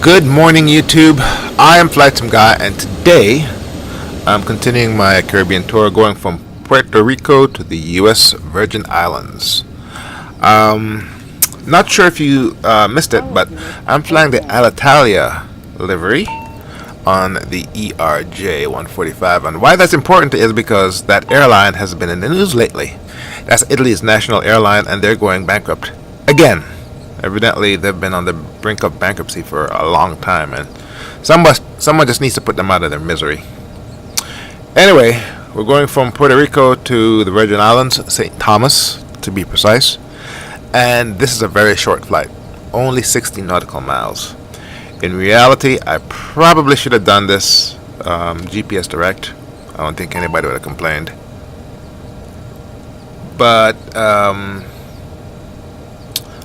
Good morning, YouTube. I am Flightsimguy, and today I'm continuing my Caribbean tour, going from Puerto Rico to the U.S. Virgin Islands. Not sure if you missed it, but I'm flying the Alitalia livery on the ERJ-145, and why that's important is because that airline has been in the news lately. That's Italy's national airline, and they're going bankrupt again. Evidently, they've been on the brink of bankruptcy for a long time, and someone just needs to put them out of their misery. Anyway, we're going from Puerto Rico to the Virgin Islands, St. Thomas to be precise, and this is a very short flight, only 60 nautical miles. In reality, I probably should have done this GPS direct. I don't think anybody would have complained. But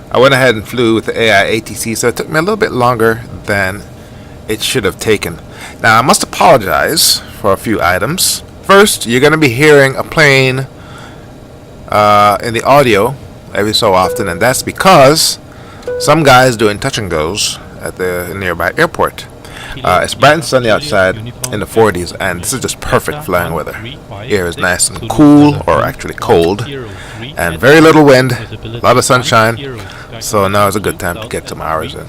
I went ahead and flew with the AI ATC, so it took me a little bit longer than it should have taken. Now, I must apologize for a few items. First, you're going to be hearing a plane in the audio every so often, and that's because some guy's doing touch and goes at the nearby airport. It's bright and sunny outside in the 40s, and this is just perfect flying weather. Air is nice and cool, or actually cold, and very little wind, a lot of sunshine, so now is a good time to get some hours in.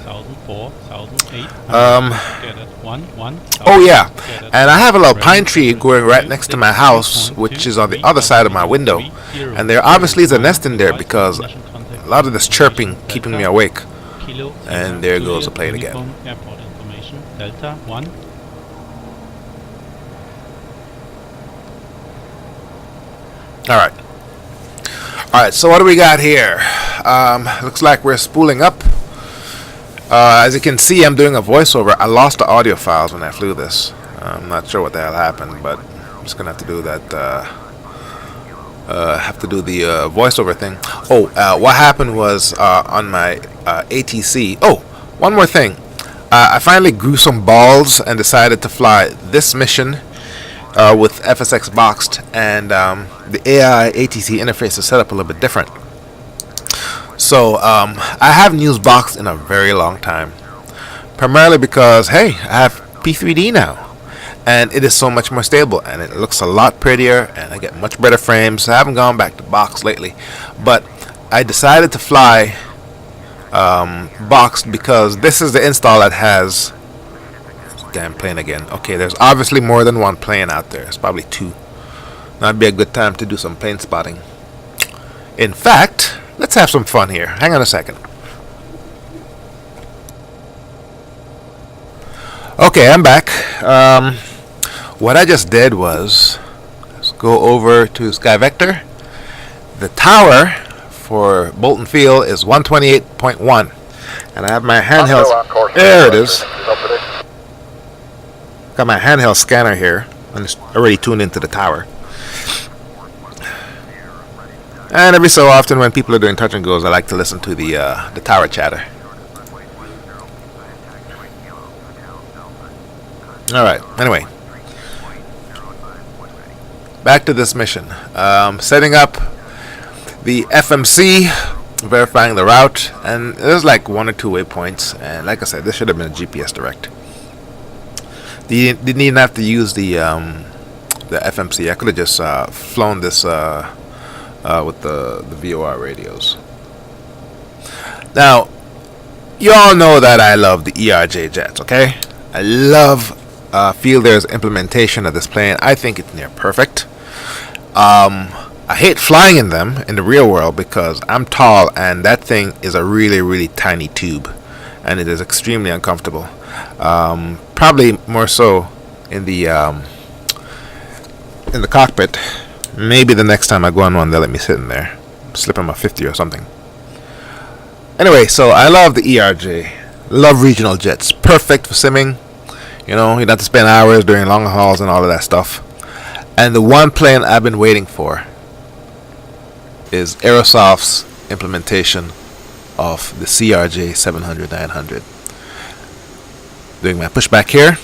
Oh yeah, and I have a little pine tree growing right next to my house, which is on the other side of my window, and there obviously is a nest in there because a lot of this chirping keeping me awake. And there goes the plane again. Delta 1. Alright, so what do we got here? Looks like we're spooling up. As you can see, I'm doing a voiceover. I lost the audio files when I flew this. I'm not sure what the hell happened, but I'm just gonna have to do that. Have to do the voiceover thing. What happened was on my ATC. Oh, one more thing. I finally grew some balls and decided to fly this mission with FSX Boxed, and the AI ATC interface is set up a little bit different. So I haven't used Boxed in a very long time, primarily because, hey, I have P3D now, and it is so much more stable, and it looks a lot prettier, and I get much better frames. I haven't gone back to Boxed lately, but I decided to fly Boxed because this is the install that has damn plane again. Okay, there's obviously more than one plane out there. It's probably two. That'd be a good time to do some plane spotting. In fact, let's have some fun here. Hang on a second. Okay, I'm back. What I just did was let's go over to Sky Vector. The tower for Bolton Field is 128.1, and I have my handheld. There it is. Got my handheld scanner here, and it's already tuned into the tower. And every so often, when people are doing touch and goes, I like to listen to the tower chatter. All right. Anyway, back to this mission. Setting up the FMC, verifying the route, and there's like one or two waypoints, and like I said, this should have been a GPS direct. Didn't even have to use the FMC. I could have just flown this with the VOR radios. Now, you all know that I love the ERJ jets, okay? I love Field Air's implementation of this plane. I think it's near perfect. I hate flying in them in the real world because I'm tall and that thing is a really, really tiny tube, and it is extremely uncomfortable. Probably more so in the cockpit. Maybe the next time I go on one, they'll let me sit in there, slip on my 50 or something. Anyway, so I love the ERJ. Love regional jets. Perfect for simming. You know, you don't have to spend hours doing long hauls and all of that stuff. And the one plane I've been waiting for is Aerosoft's implementation of the CRJ 700-900. Doing my pushback here,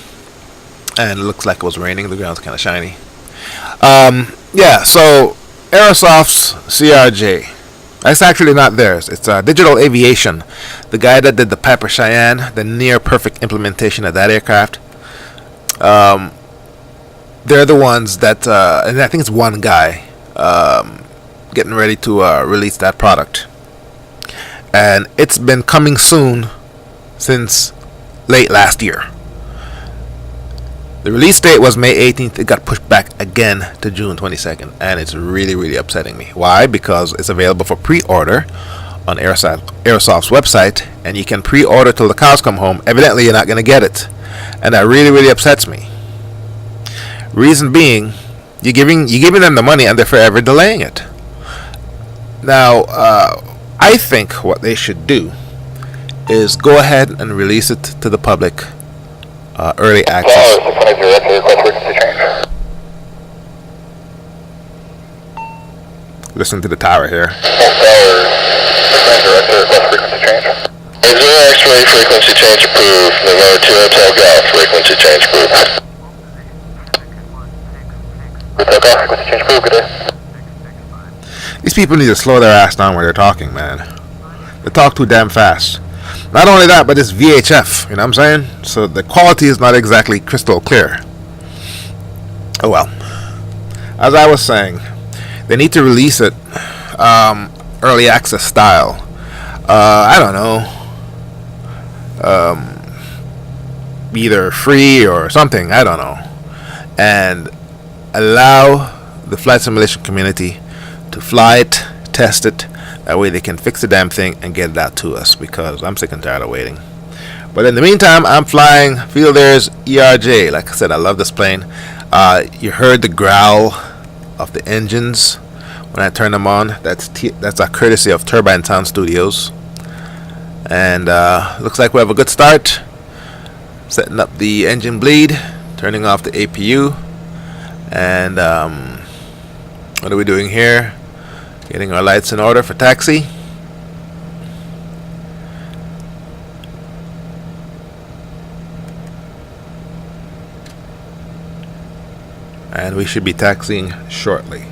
and it looks like it was raining. The ground's kind of shiny. Yeah, so Aerosoft's CRJ It's actually not theirs. It's Digital Aviation, the guy that did the Piper Cheyenne, the near perfect implementation of that aircraft. They're the ones that, and I think it's one guy getting ready to release that product. And it's been coming soon since late last year. The release date was May 18th. It got pushed back again to June 22nd, and it's really, really upsetting me. Why? Because it's available for pre-order on Airsoft's website, and you can pre-order till the cows come home. Evidently, you're not going to get it, and that really, really upsets me. Reason being, you're giving them the money, and they're forever delaying it. Now, I think what they should do is go ahead and release it to the public. Early access. Listen to the tower here. X-ray frequency change approved. November 2 Hotel Golf frequency change approved. Hotel Golf frequency change approved. Good day. These people need to slow their ass down when they're talking, man. They talk too damn fast. Not only that, but it's VHF, you know what I'm saying? So the quality is not exactly crystal clear. Oh well. As I was saying, they need to release it early access style. I don't know. Either free or something, I don't know. And allow the flight simulation community to fly it, test it. That way they can fix the damn thing and get it out to us, because I'm sick and tired of waiting. But in the meantime, I'm flying Field Air's ERJ. Like I said, I love this plane. You heard the growl of the engines when I turn them on. That's a courtesy of Turbine Sound Studios. And looks like we have a good start. Setting up the engine bleed, turning off the APU. And what are we doing here? Getting our lights in order for taxi. And we should be taxiing shortly.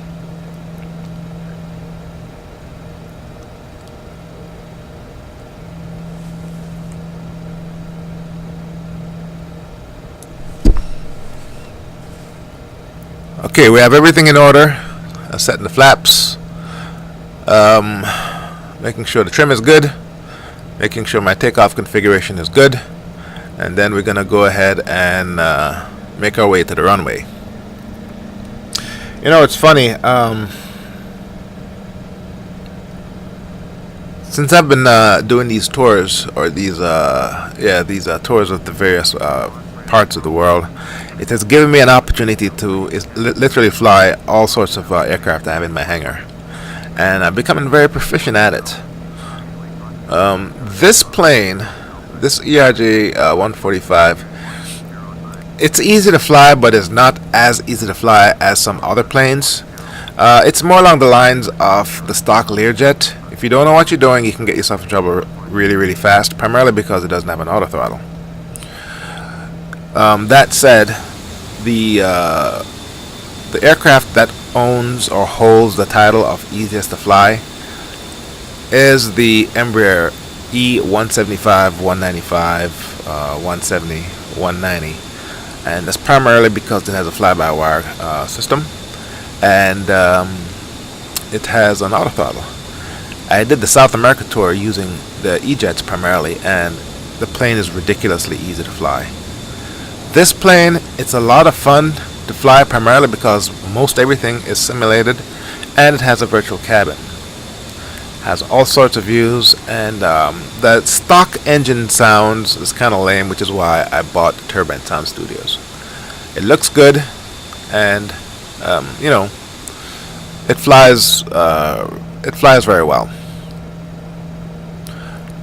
Okay, we have everything in order. Setting the flaps. Making sure the trim is good, making sure my takeoff configuration is good, and then we're gonna go ahead and make our way to the runway. You know, it's funny, since I've been doing these tours, or these tours of the various parts of the world, it has given me an opportunity to literally fly all sorts of aircraft I have in my hangar. And I'm becoming very proficient at it. This plane, this ERJ-145, it's easy to fly, but it's not as easy to fly as some other planes. It's more along the lines of the stock Learjet. If you don't know what you're doing, you can get yourself in trouble really, really fast, primarily because it doesn't have an auto throttle. That said, the aircraft that owns or holds the title of easiest to fly is the Embraer E175, 195, 170, 190, and that's primarily because it has a fly-by-wire system, and it has an auto throttle. I did the South America tour using the E-jets primarily, and the plane is ridiculously easy to fly. This plane, it's a lot of fun to fly, primarily because most everything is simulated, and it has a virtual cabin. Has all sorts of views, and the stock engine sounds is kind of lame, which is why I bought Turbine Sound Studios. It looks good, and you know, it flies very well.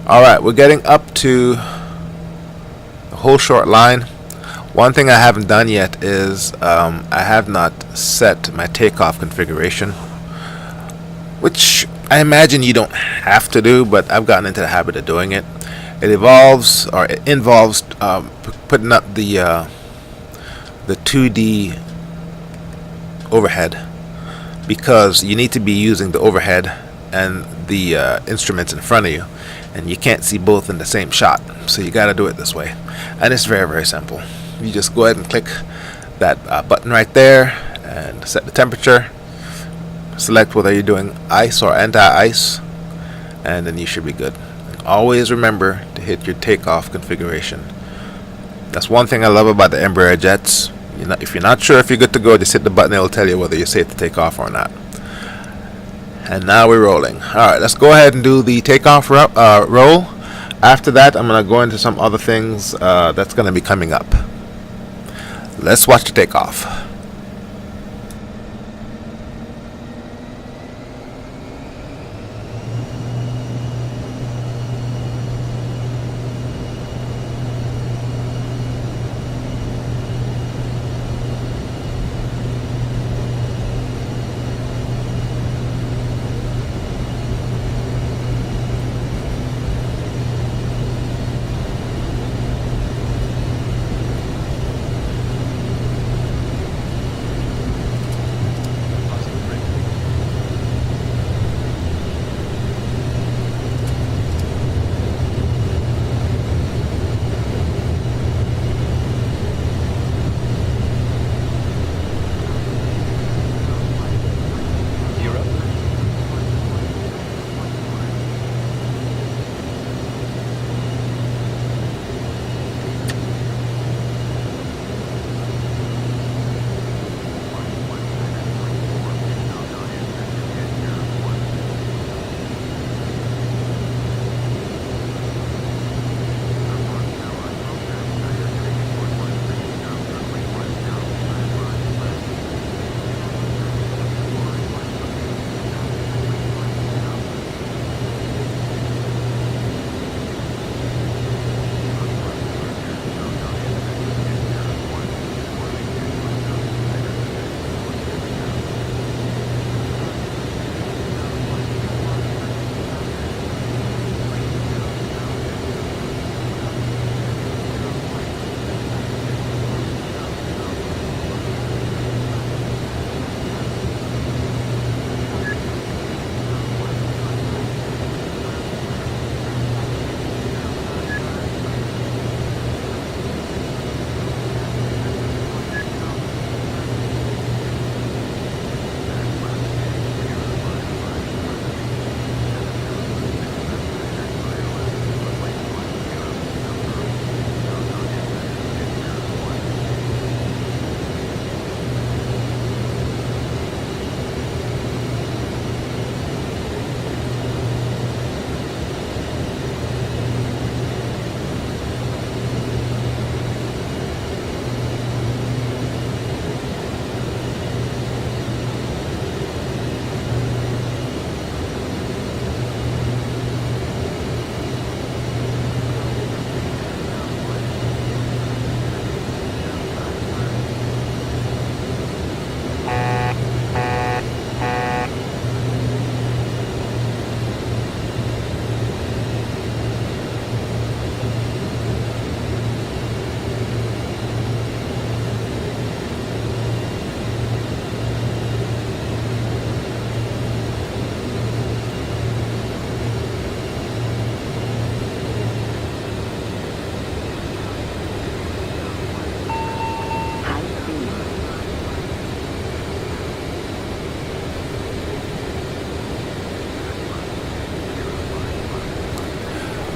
All right, we're getting up to the whole short line. One thing I haven't done yet is I have not set my takeoff configuration, which I imagine you don't have to do, but I've gotten into the habit of doing it. It involves putting up the 2D overhead, because you need to be using the overhead and the instruments in front of you, and you can't see both in the same shot. So you got to do it this way, and it's very, very simple. You just go ahead and click that button right there and set the temperature. Select whether you're doing ice or anti-ice, and then you should be good. And always remember to hit your takeoff configuration. That's one thing I love about the Embraer jets. If you're not sure if you're good to go, just hit the button. It will tell you whether you're safe to take off or not. And now we're rolling. Alright, let's go ahead and do the takeoff roll. After that, I'm going to go into some other things that's going to be coming up. Let's watch the takeoff.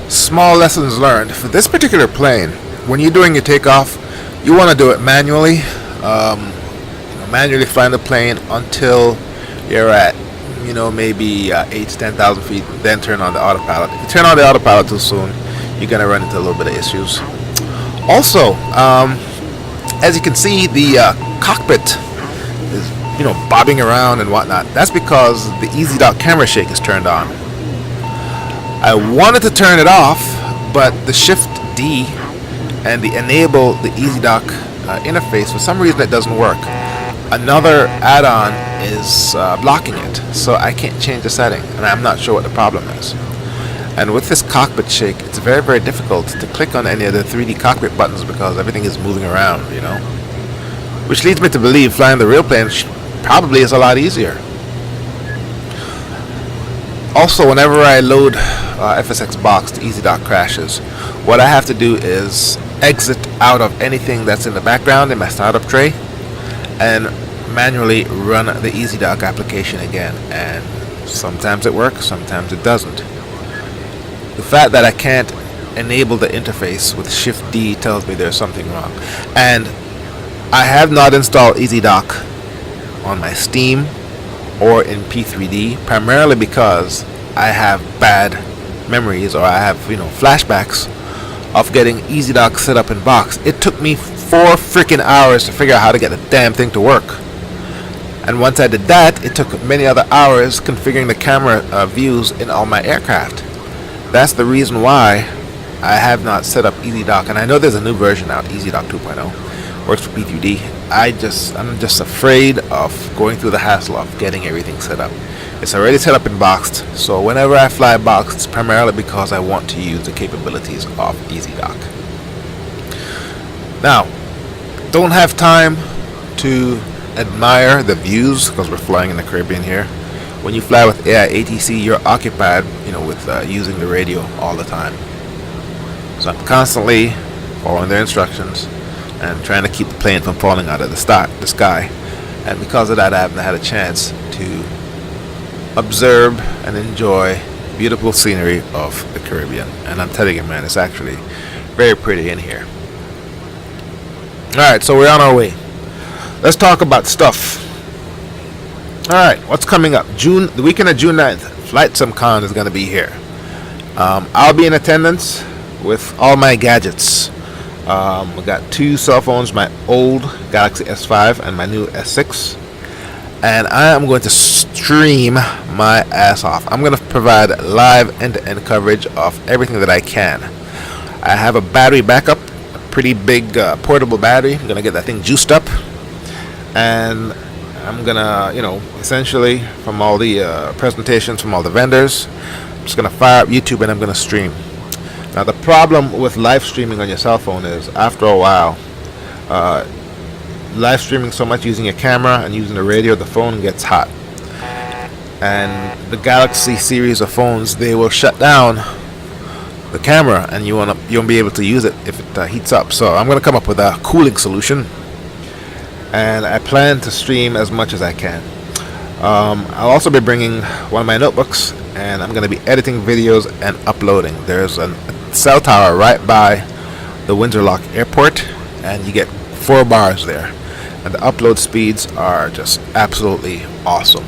Small lessons learned. For this particular plane, when you're doing your takeoff, you want to do it manually. Manually flying the plane until you're at, maybe 8 to 10,000 feet, then turn on the autopilot. If you turn on the autopilot too soon, you're going to run into a little bit of issues. Also, as you can see, the cockpit is, bobbing around and whatnot. That's because the EasyDock camera shake is turned on. I wanted to turn it off, but the Shift D and the enable the EasyDock interface, for some reason it doesn't work. Another add-on is blocking it, so I can't change the setting, and I'm not sure what the problem is. And with this cockpit shake, it's very, very difficult to click on any of the 3D cockpit buttons because everything is moving around, Which leads me to believe flying the real plane probably is a lot easier. Also, whenever I load FSX Boxed EasyDock crashes, what I have to do is exit out of anything that's in the background in my startup tray and manually run the EasyDock application again. And sometimes it works, sometimes it doesn't. The fact that I can't enable the interface with Shift D tells me there's something wrong. And I have not installed EasyDock on my Steam or in P3D, primarily because I have bad memories, or I have flashbacks of getting EasyDock set up in Box. It took me 4 freaking hours to figure out how to get the damn thing to work. And once I did that, it took many other hours configuring the camera views in all my aircraft. That's the reason why I have not set up EasyDock. And I know there's a new version out, EasyDock 2.0, works for P3D. I'm just afraid of going through the hassle of getting everything set up. It's already set up in Boxed, so whenever I fly Boxed, it's primarily because I want to use the capabilities of EasyDock. Now, don't have time to admire the views because we're flying in the Caribbean here. When you fly with ATC, you're occupied, with using the radio all the time. So I'm constantly following their instructions and trying to keep the plane from falling out of the sky. And because of that, I haven't had a chance to observe and enjoy beautiful scenery of the Caribbean. And I'm telling you, man, it's actually very pretty in here. Alright, so we're on our way. Let's talk about stuff. Alright, what's coming up? The weekend of June 9th, Flightsimguy is going to be here. I'll be in attendance with all my gadgets. We got 2 cell phones, my old Galaxy S5 and my new S6. And I am going to stream my ass off. I'm going to provide live end-to-end coverage of everything that I can. I have a battery backup, a pretty big portable battery. I'm going to get that thing juiced up. And I'm going to, essentially from all the presentations from all the vendors, I'm just going to fire up YouTube and I'm going to stream. Now, the problem with live streaming on your cell phone is, after a while, live streaming so much using your camera and using the radio, the phone gets hot. And the Galaxy series of phones, they will shut down the camera and you won't be able to use it if it heats up. So I'm going to come up with a cooling solution. And I plan to stream as much as I can. I'll also be bringing one of my notebooks, and I'm going to be editing videos and uploading. There's a cell tower right by the Windsor Lock Airport, and you get 4 bars there. And the upload speeds are just absolutely awesome.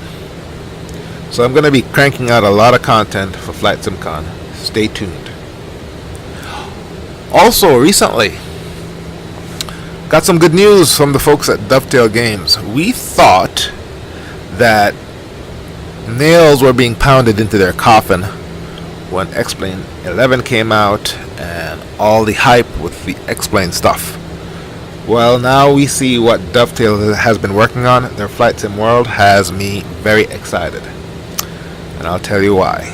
So I'm going to be cranking out a lot of content for Flightsimguy. Stay tuned. Also, recently, got some good news from the folks at Dovetail Games. We thought that nails were being pounded into their coffin when X-Plane 11 came out and all the hype with the X-Plane stuff. Well, now we see what Dovetail has been working on. Their Flight Sim World has me very excited, and I'll tell you why.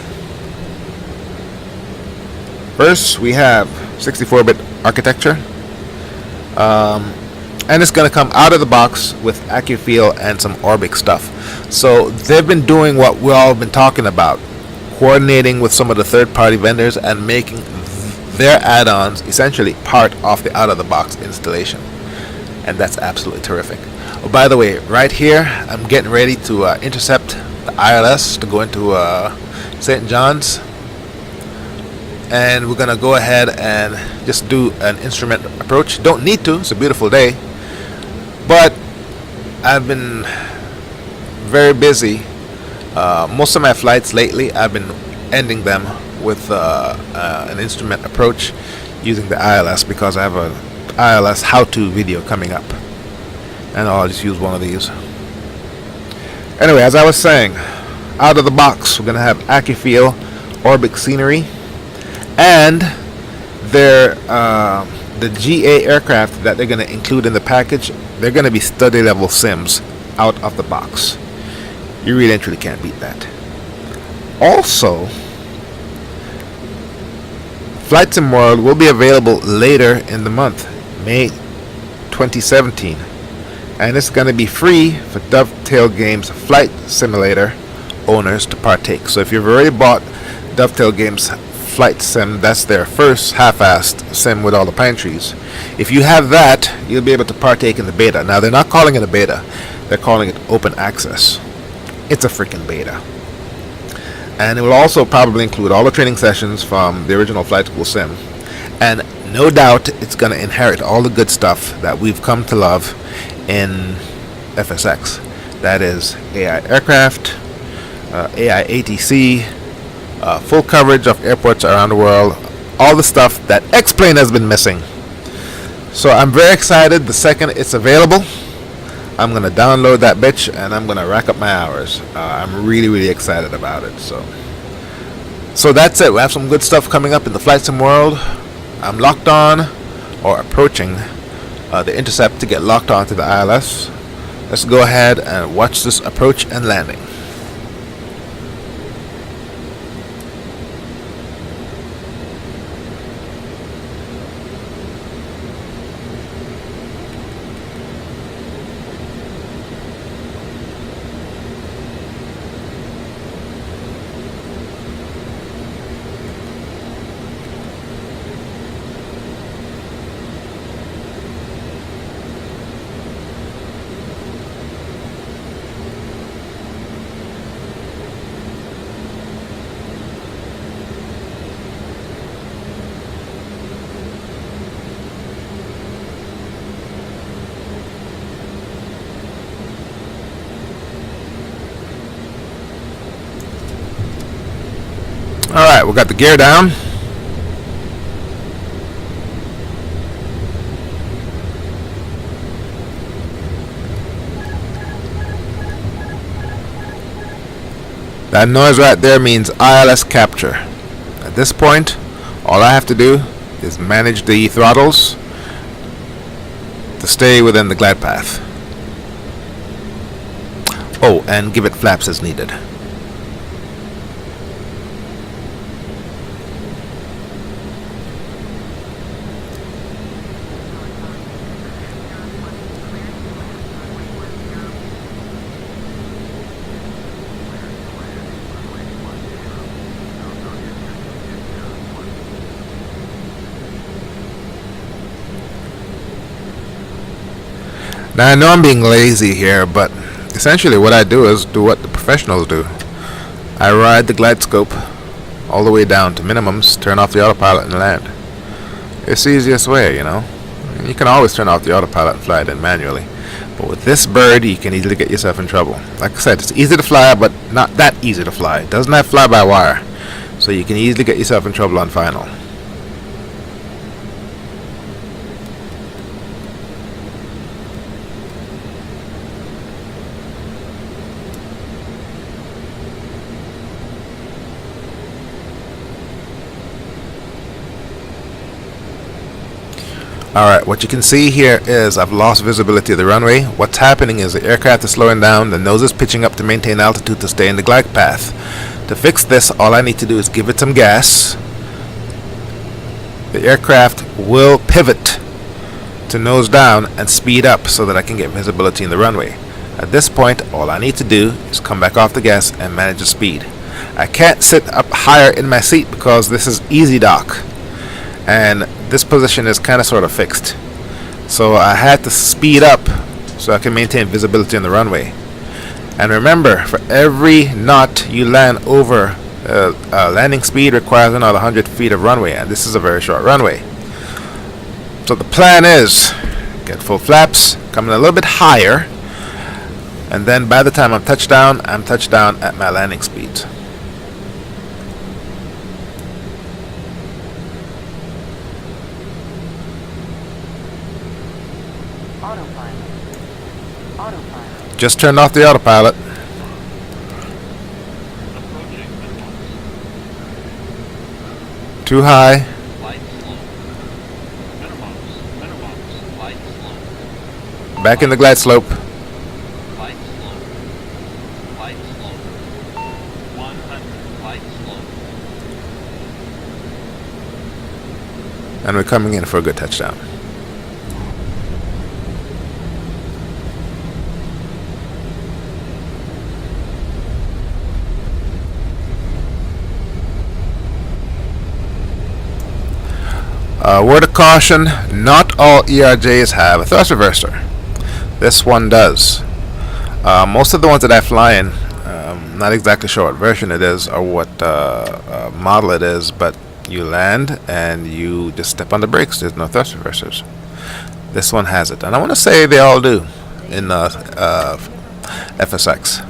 First, we have 64-bit architecture. And it's going to come out of the box with AccuFeel and some Orbic stuff. So they've been doing what we all been talking about, coordinating with some of the third-party vendors and making their add-ons essentially part of the out-of-the-box installation. And that's absolutely terrific. Oh, by the way, right here, I'm getting ready to intercept the ILS to go into St. John's. And we're going to go ahead and just do an instrument approach. Don't need to, it's a beautiful day. But I've been very busy. Most of my flights lately, I've been ending them with an instrument approach using the ILS, because I have an ILS how-to video coming up. And I'll just use one of these. Anyway, as I was saying, out of the box, we're going to have AccuFeel, Orbic scenery, and the GA aircraft that they're going to include in the package. They're going to be study level sims out of the box. You really and truly can't beat that. Also, Flight Sim World will be available later in the month, May 2017, and it's going to be free for Dovetail Games Flight Simulator owners to partake. So if you've already bought Dovetail Games Flight Sim, that's their first half-assed sim with all the pine trees. If you have that, you'll be able to partake in the beta. Now, they're not calling it a beta. They're calling it open access. It's a freaking beta. And it will also probably include all the training sessions from the original Flight School sim. And no doubt it's going to inherit all the good stuff that we've come to love in FSX. That is AI aircraft, AI ATC, full coverage of airports around the world, all the stuff that X-Plane has been missing. So I'm very excited. The second it's available, I'm going to download that bitch and I'm going to rack up my hours. I'm really excited about it. So that's it. We have some good stuff coming up in the flight sim world. I'm locked on or approaching the intercept to get locked onto the ILS. Let's go ahead and watch this approach and landing. Alright, we got the gear down. That noise right there means ILS capture. At this point, all I have to do is manage the throttles to stay within the glide path. Oh, and give it flaps as needed. Now I know I'm being lazy here, but essentially what I do is do what the professionals do. I ride the glide scope all the way down to minimums, turn off the autopilot and land. It's the easiest way, you know. You can always turn off the autopilot and fly it in manually. But with this bird, you can easily get yourself in trouble. Like I said, it's easy to fly, but not that easy to fly. It doesn't have fly-by-wire, so you can easily get yourself in trouble on final. Alright, what you can see here is I've lost visibility of the runway. What's happening is the aircraft is slowing down, the nose is pitching up to maintain altitude to stay in the glide path. To fix this, all I need to do is give it some gas. The aircraft will pivot to nose down and speed up so that I can get visibility in the runway. At this point, all I need to do is come back off the gas and manage the speed. I can't sit up higher in my seat because this is easy dock, and this position is kind of sort of fixed, so I had to speed up so I can maintain visibility on the runway. And remember, for every knot you land over, landing speed requires another 100 feet of runway, and this is a very short runway. So the plan is get full flaps, coming a little bit higher, and then by the time I'm touched down at my landing speed. Just turned off the autopilot. Too high. Back in the glide slope. And we're coming in for a good touchdown. Word of caution, not all ERJs have a thrust reverser. This one does. Most of the ones that I fly in, not exactly sure what version it is or what model it is, but you land and you just step on the brakes. There's no thrust reversers. This one has it, and I want to say they all do in FSX.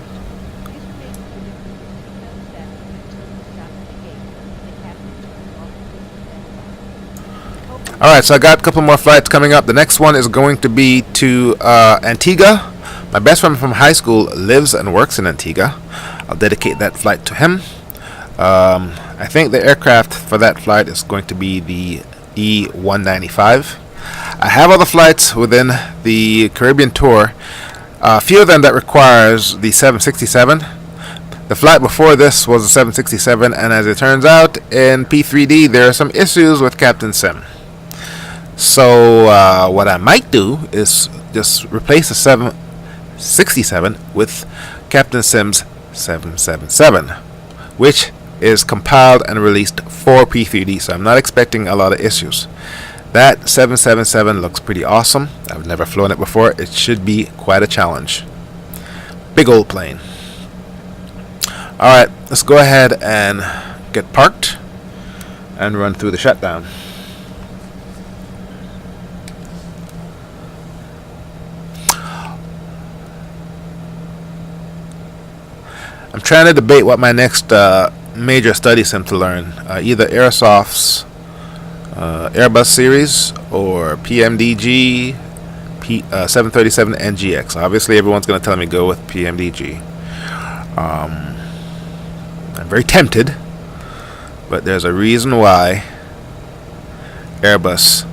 Alright, so I got a couple more flights coming up. The next one is going to be to Antigua. My best friend from high school lives and works in Antigua. I'll dedicate that flight to him. I think the aircraft for that flight is going to be the ERJ-145. I have other flights within the Caribbean tour. A few of them that requires the 767. The flight before this was a 767, and as it turns out, in P3D there are some issues with Captain Sim. So what I might do is just replace the 767 with Captain Sim's 777, which is compiled and released for P3D, so I'm not expecting a lot of issues. That 777 looks pretty awesome. I've never flown it before. It should be quite a challenge. Big old plane. Alright, let's go ahead and get parked and run through the shutdown. I'm trying to debate what my next major study sim to learn. Either Airsoft's Airbus series or PMDG 737 NGX. Obviously everyone's going to tell me go with PMDG. I'm very tempted, but there's a reason why Airbus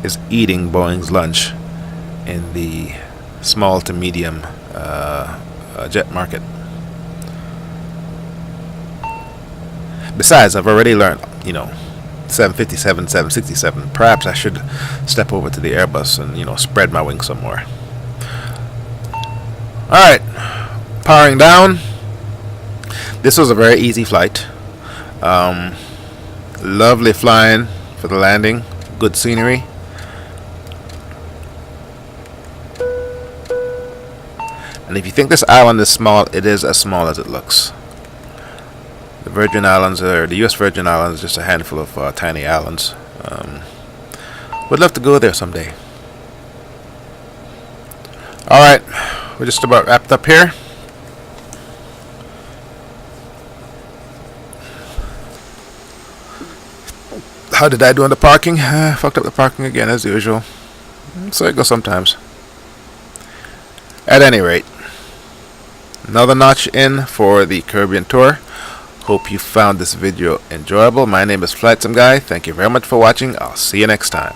is eating Boeing's lunch in the small to medium jet market. Besides, I've already learned, 757, 767. Perhaps I should step over to the Airbus and, spread my wings some more. Alright, powering down. This was a very easy flight. Lovely flying for the landing. Good scenery. And if you think this island is small, it is as small as it looks. The Virgin Islands, or the U.S. Virgin Islands, just a handful of tiny islands. Would love to go there someday. Alright, we're just about wrapped up here. How did I do on the parking? Fucked up the parking again as usual. So it goes sometimes. At any rate, another notch in for the Caribbean tour. Hope you found this video enjoyable. My name is Flightsimguy. Thank you very much for watching. I'll see you next time.